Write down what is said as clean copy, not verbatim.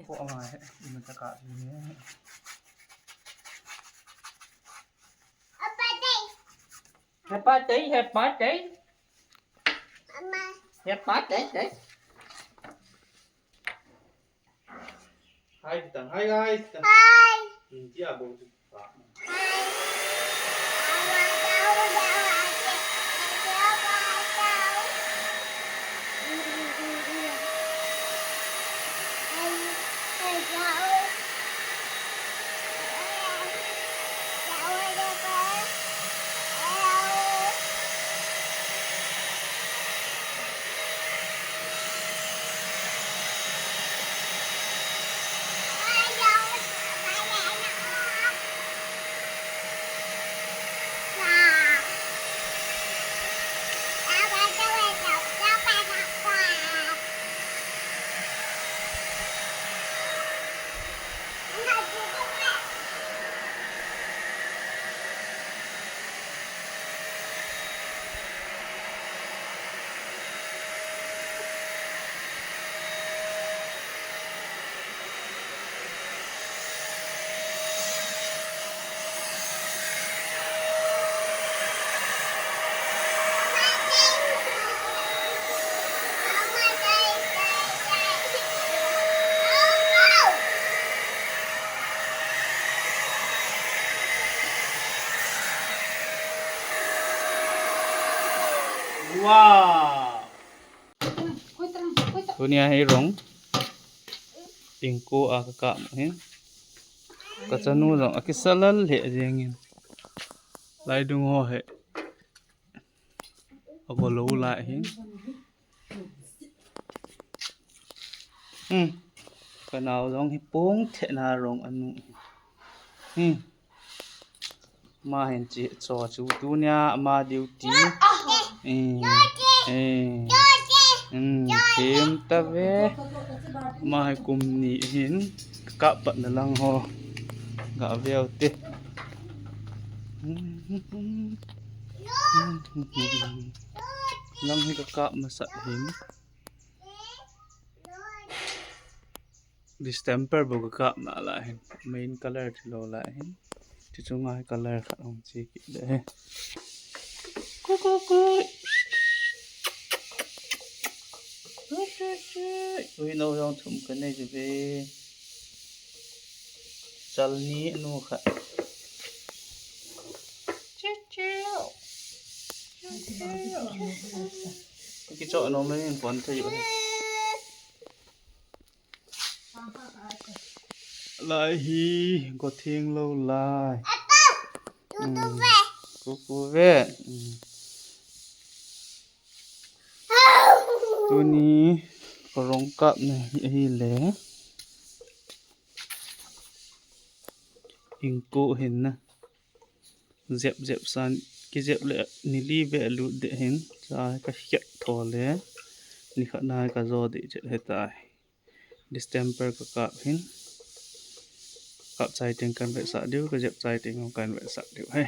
พวกเอามาให้มันจะกะอยู่นี้Happy birthday Hi guys Chia bố Wow Dunia hirong Ingko akak hen Kacanu long akisalal he jengin Lai dung ho he Ako lo la hen Kanao long hipong the na rong anu Ma hen chi cho chu dunia ma duty Kim ta ve mai kum ni hin ka pat na lang ho ga veo te lang hi ka ma sa hin distemper bo ka na la hin main color thilo la hin chu chu ngai color kha ong chi ki de ku Ui nâu rong thum cái này thì về chal ni nu kha cái chỗ nó mới còn thấy vậy lại hi có thiêng lâu lại cu về tu ni rong kap này hi le ingko hin na zep san ki zep le ni li ve lu de hin cha ka hiat tho le ni kha na ka zo de che hetai distemper ka kap hin kap chai teng kan ve sa diu ka zep chai teng kan ve sa diu hai